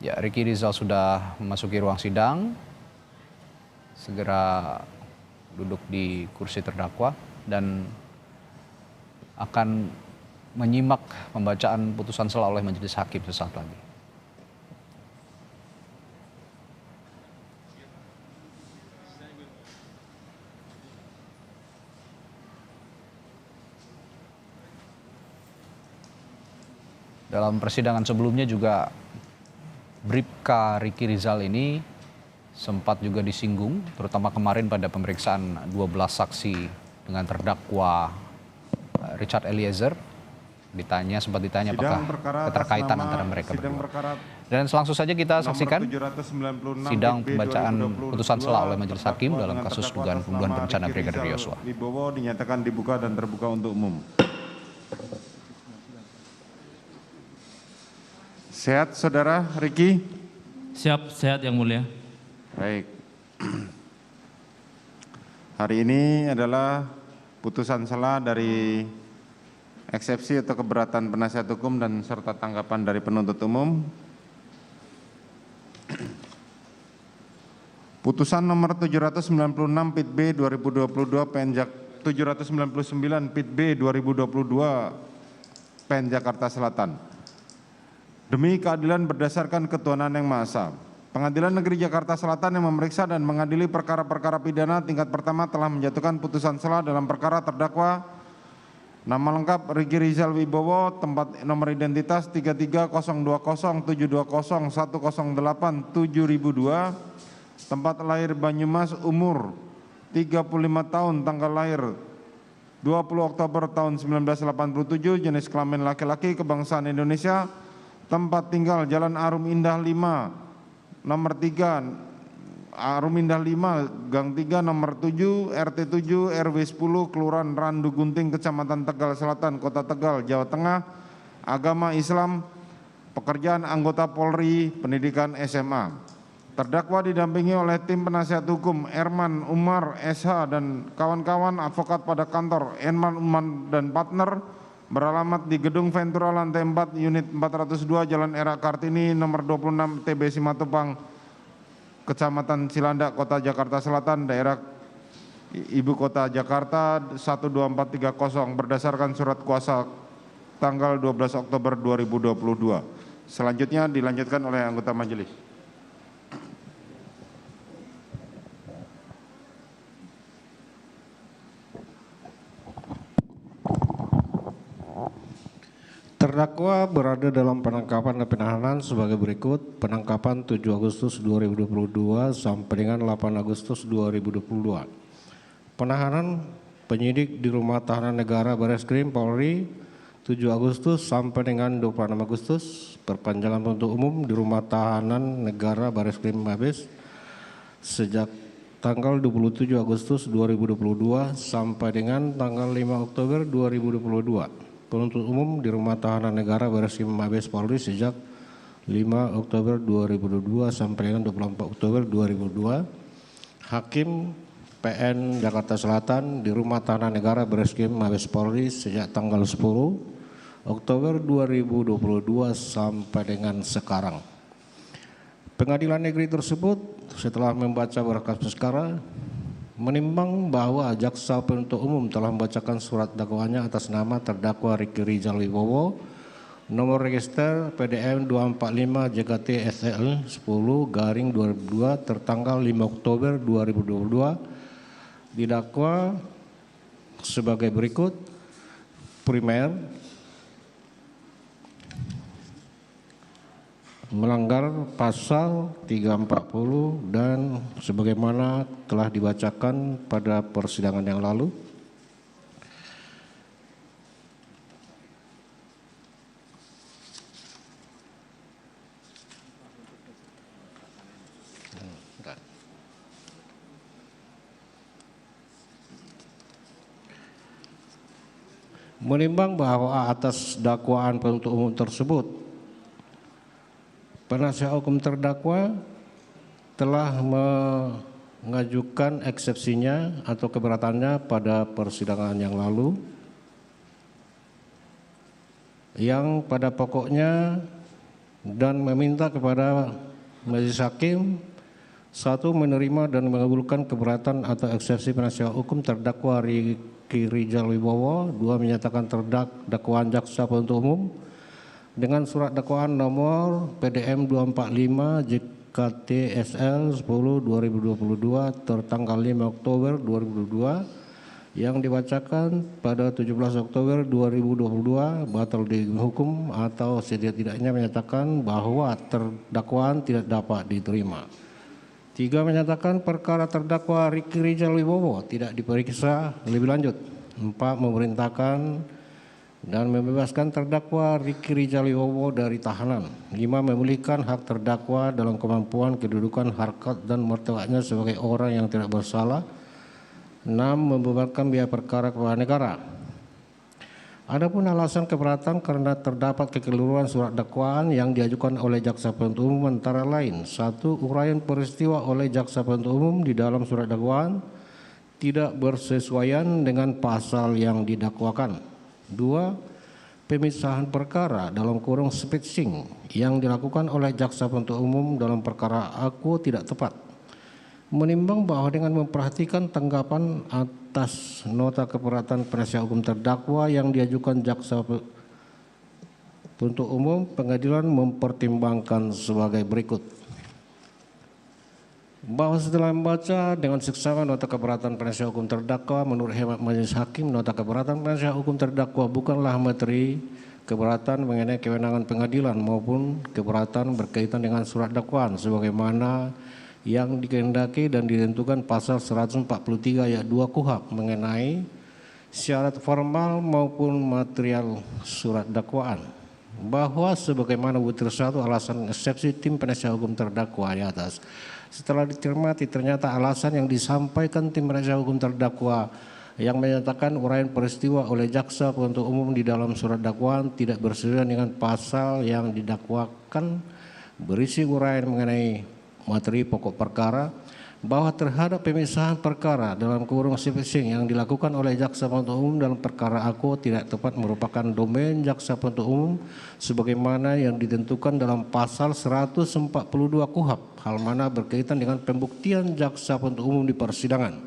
Ya, Ricky Rizal sudah memasuki ruang sidang. Segera duduk di kursi terdakwa dan akan menyimak pembacaan putusan sela oleh majelis hakim sesaat lagi. Dalam persidangan sebelumnya juga Bribka Ricky Rizal ini sempat juga disinggung, terutama kemarin pada pemeriksaan 12 saksi dengan terdakwa Richard Eliezer. Sempat ditanya apakah keterkaitan antara mereka berdua. Dan langsung saja kita saksikan sidang pembacaan putusan sela oleh majelis hakim dalam kasus dugaan pembunuhan berencana Brigadir Yosua. Wibowo dinyatakan dibuka dan terbuka untuk umum. Sehat saudara Ricky? Siap, sehat yang mulia. Baik. Hari ini adalah putusan sela dari eksepsi atau keberatan penasihat hukum dan serta tanggapan dari penuntut umum. Putusan nomor 796 Pit B 2022 PN 799 Pit B 2022 PN Jakarta Selatan. Demi keadilan berdasarkan ketuhanan yang Maha Esa, Pengadilan Negeri Jakarta Selatan yang memeriksa dan mengadili perkara-perkara pidana tingkat pertama telah menjatuhkan putusan sela dalam perkara terdakwa nama lengkap Ricky Rizal Wibowo, tempat nomor identitas 330207087002, tempat lahir Banyumas, umur 35 tahun, tanggal lahir 20 Oktober tahun 1987, jenis kelamin laki-laki, kebangsaan Indonesia, tempat tinggal Jalan Arum Indah 5, nomor 3, Arum Indah 5, Gang 3, nomor 7, RT 7, RW 10, Kelurahan Randu Gunting, Kecamatan Tegal Selatan, Kota Tegal, Jawa Tengah, agama Islam, pekerjaan anggota Polri, pendidikan SMA. Terdakwa didampingi oleh tim penasihat hukum Erman Umar SH dan kawan-kawan advokat pada kantor Erman Umar dan partner, beralamat di Gedung Ventura lantai 4 unit 402 Jalan Era Kartini nomor 26 TB Simatupang, Kecamatan Cilandak, Kota Jakarta Selatan, daerah Ibu Kota Jakarta 12430 berdasarkan surat kuasa tanggal 12 Oktober 2022. Selanjutnya dilanjutkan oleh anggota majelis. Terdakwa berada dalam penangkapan dan penahanan sebagai berikut. Penangkapan 7 Agustus 2022 sampai dengan 8 Agustus 2022. Penahanan penyidik di Rumah Tahanan Negara Bareskrim Polri 7 Agustus sampai dengan 26 Agustus. Perpanjangan penuntut umum di Rumah Tahanan Negara Bareskrim Mabes sejak tanggal 27 Agustus 2022 sampai dengan tanggal 5 Oktober 2022. Penuntut umum di Rumah Tahanan Negara Bareskrim Mabes Polri sejak 5 Oktober 2022 sampai dengan 24 Oktober 2022. Hakim PN Jakarta Selatan di Rumah Tahanan Negara Bareskrim Mabes Polri sejak tanggal 10 Oktober 2022 sampai dengan sekarang. Pengadilan negeri tersebut setelah membaca berkas perkara menimbang bahwa jaksa penuntut umum telah membacakan surat dakwaannya atas nama terdakwa Ricky Rizal Wibowo, nomor register PDM 245 JKT SL 10/2002 tertanggal 5 Oktober 2022, didakwa sebagai berikut. Primer, melanggar pasal 340 dan sebagaimana telah dibacakan pada persidangan yang lalu. Menimbang bahwa atas dakwaan penuntut umum tersebut, penasihat hukum terdakwa telah mengajukan eksepsinya atau keberatannya pada persidangan yang lalu, yang pada pokoknya dan meminta kepada Majelis Hakim satu, menerima dan mengabulkan keberatan atau eksepsi penasihat hukum terdakwa Riki Rizal Wibowo. Dua, menyatakan dakwaan jaksa penuntut umum dengan surat dakwaan nomor PDM 245 JKTSL 10/2022 tertanggal 5 Oktober 2022 yang dibacakan pada 17 Oktober 2022 batal dihukum atau setidak-tidaknya menyatakan bahwa dakwaan tidak dapat diterima. 3, menyatakan perkara terdakwa Riki Rizal Wibowo tidak diperiksa lebih lanjut. 4, memerintahkan dan membebaskan terdakwa Riki Rizal Wibowo dari tahanan. 5, memulihkan hak terdakwa dalam kemampuan, kedudukan, harkat dan martabatnya sebagai orang yang tidak bersalah. 6, membebankan biaya perkara kepada negara. Adapun alasan keberatan karena terdapat kekeliruan surat dakwaan yang diajukan oleh jaksa penuntut umum antara lain: 1, uraian peristiwa oleh jaksa penuntut umum di dalam surat dakwaan tidak bersesuaian dengan pasal yang didakwakan. 2, pemisahan perkara dalam kurung spetsing yang dilakukan oleh jaksa penuntut umum dalam perkara aku tidak tepat. Menimbang bahwa dengan memperhatikan tanggapan atas nota keberatan penasihat hukum terdakwa yang diajukan jaksa penuntut umum, pengadilan mempertimbangkan sebagai berikut. Bahwa setelah membaca dengan seksama nota keberatan penasihat hukum terdakwa, menurut hemat Majelis Hakim, nota keberatan penasihat hukum terdakwa bukanlah materi keberatan mengenai kewenangan pengadilan maupun keberatan berkaitan dengan surat dakwaan sebagaimana yang dikehendaki dan ditentukan pasal 143 ayat 2 KUHP mengenai syarat formal maupun material surat dakwaan. Bahwa sebagaimana butir 1 alasan eksepsi tim penasihat hukum terdakwa di atas setelah dicermati, ternyata alasan yang disampaikan tim penasihat hukum terdakwa yang menyatakan uraian peristiwa oleh jaksa penuntut umum di dalam surat dakwaan tidak bersesuaian dengan pasal yang didakwakan, berisi uraian mengenai materi pokok perkara, bahwa terhadap pemisahan perkara dalam kurung spetsing yang dilakukan oleh jaksa penuntut umum dalam perkara aku tidak tepat merupakan domain jaksa penuntut umum sebagaimana yang ditentukan dalam pasal 142 KUHP, hal mana berkaitan dengan pembuktian jaksa penuntut umum di persidangan.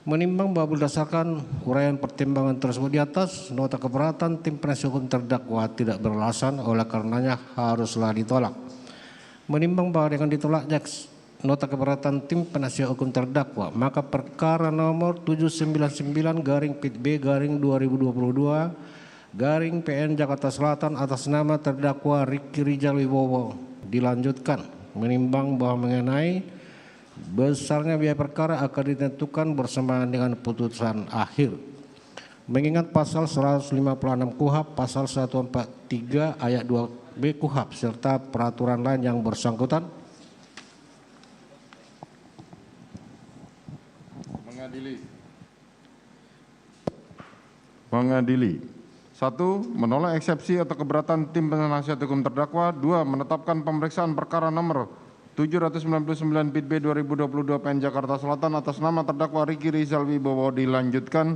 Menimbang bahwa berdasarkan uraian pertimbangan tersebut di atas, nota keberatan tim penasihat hukum terdakwa tidak beralasan, oleh karenanya haruslah ditolak. Menimbang bahwa dengan ditolak nota keberatan tim penasihat hukum terdakwa, maka perkara nomor 799/B/2022/PN Jakarta Selatan atas nama terdakwa Riki Rizal Wibowo dilanjutkan. Menimbang bahwa mengenai besarnya biaya perkara akan ditentukan bersamaan dengan putusan akhir. Mengingat pasal 156 KUHP, pasal 143 ayat 2 B KUHP serta peraturan lain yang bersangkutan. Mengadili. 1, menolak eksepsi atau keberatan tim penasihat hukum terdakwa. 2, menetapkan pemeriksaan perkara nomor 799 PIT B 2022 PN Jakarta Selatan atas nama terdakwa Riki Rizal Wibowo dilanjutkan.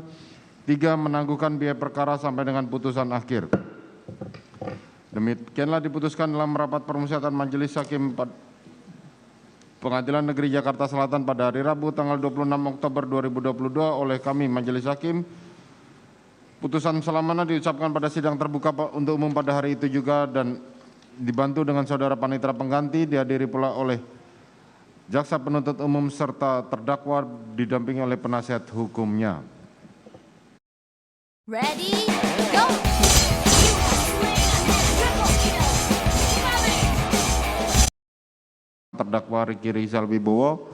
3, menangguhkan biaya perkara sampai dengan putusan akhir. Demikianlah diputuskan dalam rapat permusyawatan Majelis Hakim Pengadilan Negeri Jakarta Selatan pada hari Rabu tanggal 26 Oktober 2022 oleh kami Majelis Hakim. Putusan selamana diucapkan pada sidang terbuka untuk umum pada hari itu juga dan dibantu dengan saudara panitera pengganti, dihadiri pula oleh jaksa penuntut umum serta terdakwa didampingi oleh penasihat hukumnya. Ready, go! Terdakwa Riki Rizal Wibowo,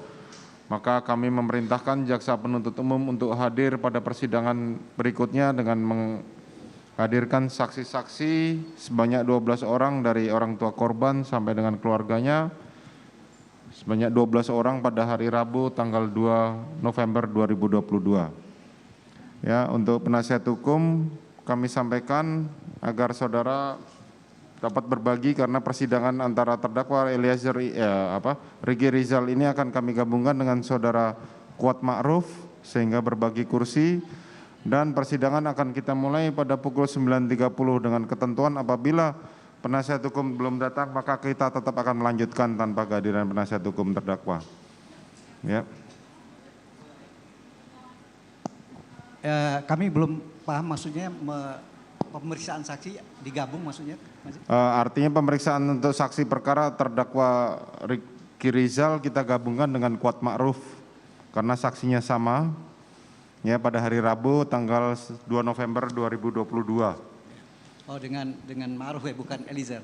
maka kami memerintahkan jaksa penuntut umum untuk hadir pada persidangan berikutnya dengan menghadirkan saksi-saksi sebanyak 12 orang dari orang tua korban sampai dengan keluarganya, sebanyak 12 orang pada hari Rabu tanggal 2 November 2022. Ya, untuk penasihat hukum kami sampaikan agar saudara dapat berbagi karena persidangan antara terdakwa Riki Rizal ini akan kami gabungkan dengan saudara Kuat Ma'ruf sehingga berbagi kursi, dan persidangan akan kita mulai pada pukul 9.30 dengan ketentuan apabila penasihat hukum belum datang, maka kita tetap akan melanjutkan tanpa kehadiran penasihat hukum terdakwa. Ya. Kami belum paham maksudnya pemeriksaan saksi digabung maksudnya. Artinya pemeriksaan untuk saksi perkara terdakwa Ricky Rizal kita gabungkan dengan Kuat Ma'ruf karena saksinya sama. Ya, pada hari Rabu tanggal 2 November 2022. Oh, dengan Ma'ruf ya, bukan Eliezer.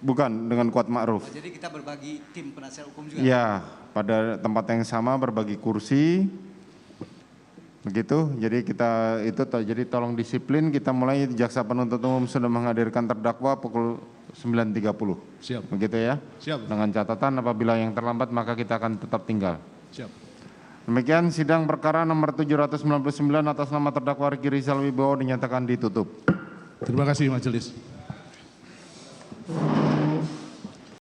Bukan, dengan Kuat Ma'ruf. Oh, jadi kita berbagi tim penasihat hukum juga. Ya, pada tempat yang sama berbagi kursi. Begitu. Jadi jadi tolong disiplin, kita mulai. Jaksa penuntut umum sudah menghadirkan terdakwa pukul 9.30. Siap. Begitu ya. Siap. Dengan catatan apabila yang terlambat maka kita akan tetap tinggal. Siap. Demikian sidang perkara nomor 799 atas nama terdakwa Ricky Rizal Wibowo dinyatakan ditutup. Terima kasih majelis.